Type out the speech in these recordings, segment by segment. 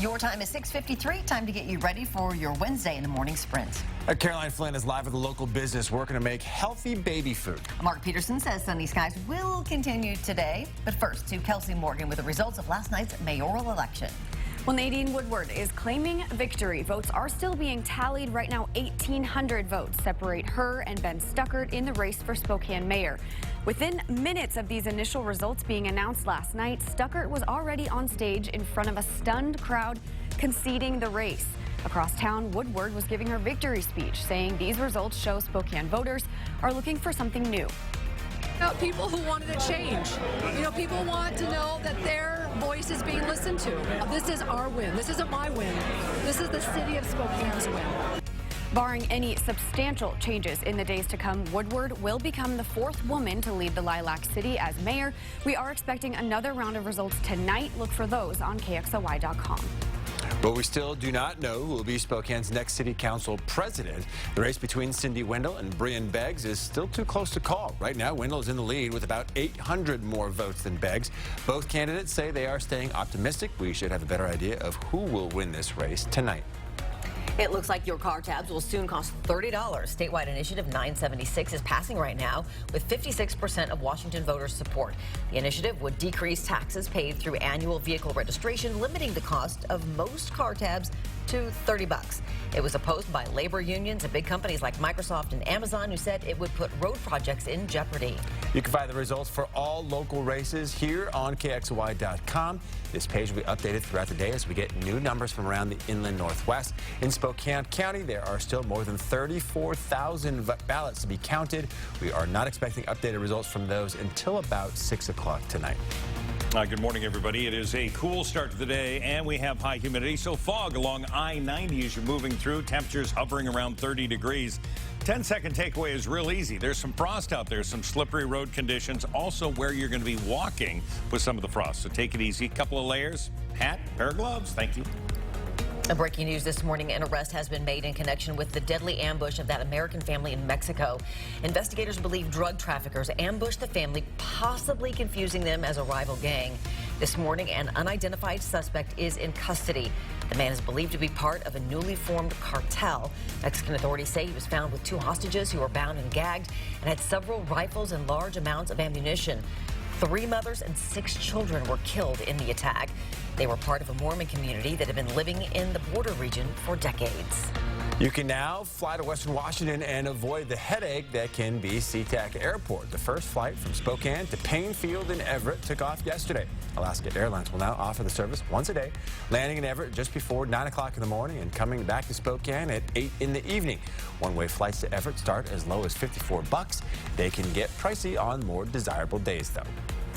Your time is 6:53. Time to get you ready for your Wednesday in the morning sprint. Caroline Flynn is live at the local business working to make healthy baby food. Mark Peterson says sunny skies will continue today. But first, to Kelsey Morgan with the results of last night's mayoral election. Well, Nadine Woodward is claiming victory. Votes are still being tallied. Right now, 1,800 votes separate her and Ben Stuckert in the race for Spokane mayor. Within minutes of these initial results being announced last night, Stuckert was already on stage in front of a stunned crowd conceding the race. Across town, Woodward was giving her victory speech, saying these results show Spokane voters are looking for something new. People who wanted a change. People want to know that their voice is being listened to. This is our win. This isn't my win. This is the city of Spokane's win. Barring any substantial changes in the days to come, Woodward will become the fourth woman to lead the Lilac City as mayor. We are expecting another round of results tonight. Look for those on KXLY.com. But we still do not know who will be Spokane's next city council president. The race between Cindy Wendell and Brian Beggs is still too close to call. Right now, Wendell is in the lead with about 800 more votes than Beggs. Both candidates say they are staying optimistic. We should have a better idea of who will win this race tonight. It looks like your car tabs will soon cost $30. Statewide Initiative 976 is passing right now with 56% of Washington voters' support. The initiative would decrease taxes paid through annual vehicle registration, limiting the cost of most car tabs to $30. It was opposed by labor unions and big companies like Microsoft and Amazon, who said it would put road projects in jeopardy. You can find the results for all local races here on KXLY.com. This page will be updated throughout the day as we get new numbers from around the inland Northwest. In Spokane County, there are still more than 34,000 ballots to be counted. We are not expecting updated results from those until about 6 o'clock tonight. Good morning, everybody. It is a cool start to the day, and we have high humidity, so fog along I-90 as you're moving through. Temperatures hovering around 30 degrees. 10-second takeaway is real easy. There's some frost out there, some slippery road conditions, also where you're going to be walking with some of the frost. So take it easy. Couple of layers, hat, pair of gloves. Thank you. Breaking news this morning, an arrest has been made in connection with the deadly ambush of that American family in Mexico. Investigators believe drug traffickers ambushed the family, possibly confusing them as a rival gang. This morning, an unidentified suspect is in custody. The man is believed to be part of a newly formed cartel. Mexican authorities say he was found with 2 hostages who were bound and gagged and had several rifles and large amounts of ammunition. 3 mothers and 6 children were killed in the attack. They were part of a Mormon community that had been living in the border region for decades. You can now fly to Western Washington and avoid the headache that can be SeaTac Airport. The first flight from Spokane to Payne Field in Everett took off yesterday. Alaska Airlines will now offer the service once a day, landing in Everett just before 9 o'clock in the morning and coming back to Spokane at 8 in the evening. One-way flights to Everett start as low as $54. They can get pricey on more desirable days, though.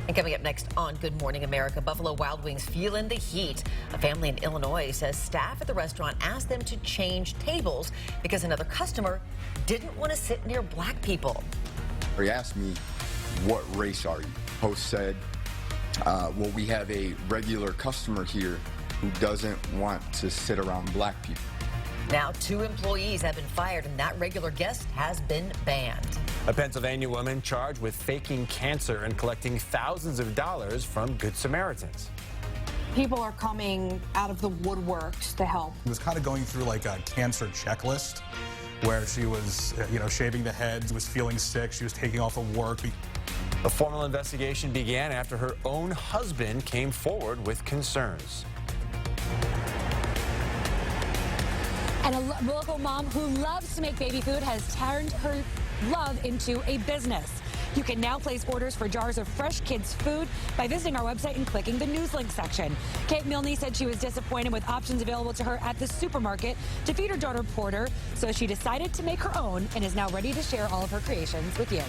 And coming up next on Good Morning America, Buffalo Wild Wings feeling the heat. A family in Illinois says staff at the restaurant asked them to change tables because another customer didn't want to sit near black people. He asked me, "What race are you?" Host said, well, we have a regular customer here who doesn't want to sit around black people. Now 2 employees have been fired and that regular guest has been banned. A Pennsylvania woman charged with faking cancer and collecting thousands of dollars from Good Samaritans. People are coming out of the woodworks to help. It was kind of going through like a cancer checklist where she was, shaving the head, was feeling sick, she was taking off of work. A formal investigation began after her own husband came forward with concerns. And a local mom who loves to make baby food has turned her love into a business. You can now place orders for jars of fresh kids' food by visiting our website and clicking the news link section. Kate Milne said she was disappointed with options available to her at the supermarket to feed her daughter Porter, so she decided to make her own and is now ready to share all of her creations with you.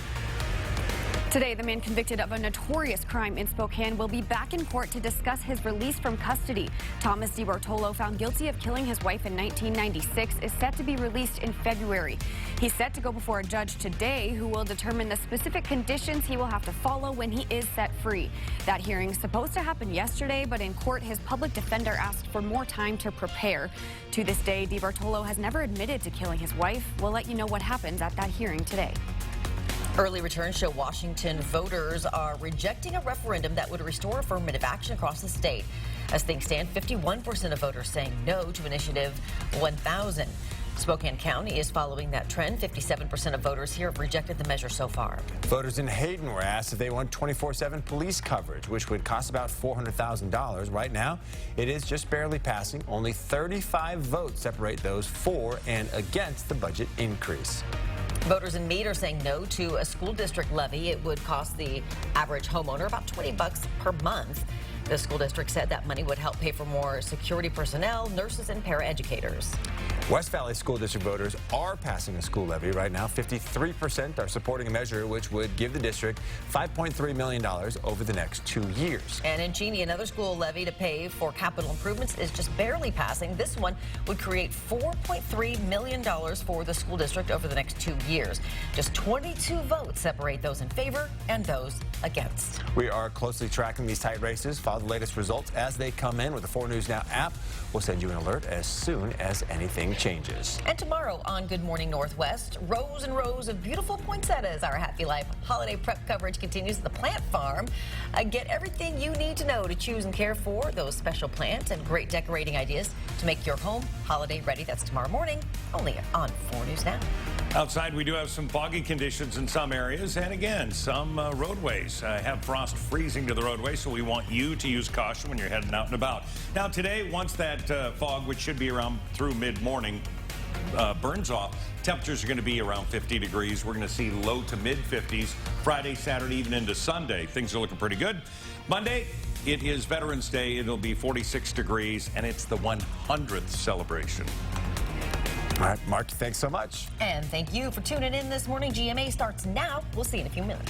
Today, the man convicted of a notorious crime in Spokane will be back in court to discuss his release from custody. Thomas DiBartolo, found guilty of killing his wife in 1996, is set to be released in February. He's set to go before a judge today who will determine the specific conditions he will have to follow when he is set free. That hearing is supposed to happen yesterday, but in court, his public defender asked for more time to prepare. To this day, DiBartolo has never admitted to killing his wife. We'll let you know what happens at that hearing today. Early returns show Washington voters are rejecting a referendum that would restore affirmative action across the state. As things stand, 51% of voters saying no to Initiative 1000. Spokane County is following that trend. 57% of voters here have rejected the measure so far. Voters in Hayden were asked if they want 24/7 police coverage, which would cost about $400,000. Right now, it is just barely passing. Only 35 votes separate those for and against the budget increase. Voters in Meade are saying no to a school district levy. It would cost the average homeowner about $20 per month. The school district said that money would help pay for more security personnel, nurses, and paraeducators. West Valley School District voters are passing a school levy. Right now, 53% are supporting a measure which would give the district $5.3 million over the next 2 years. And in Cheney, another school levy to pay for capital improvements is just barely passing. This one would create $4.3 million for the school district over the next 2 years. Just 22 votes separate those in favor and those against. We are closely tracking these tight races. Follow the latest results as they come in with the 4 News Now app. We'll send you an alert as soon as anything changes. And tomorrow on Good Morning Northwest, rows and rows of beautiful poinsettias. Our Happy Life holiday prep coverage continues at the plant farm. Get everything you need to know to choose and care for those special plants and great decorating ideas to make your home holiday ready. That's tomorrow morning, only on 4 News Now. Outside, we do have some foggy conditions in some areas, and again, some roadways have frost freezing to the roadway, so we want you to use caution when you're heading out and about. Now, today, once that fog, which should be around through mid-morning, burns off, temperatures are going to be around 50 degrees. We're going to see low to mid-50s Friday, Saturday, even into Sunday. Things are looking pretty good. Monday, it is Veterans Day. It'll be 46 degrees, and it's the 100th celebration. All right, Mark, thanks so much. And thank you for tuning in this morning. GMA starts now. We'll see you in a few minutes.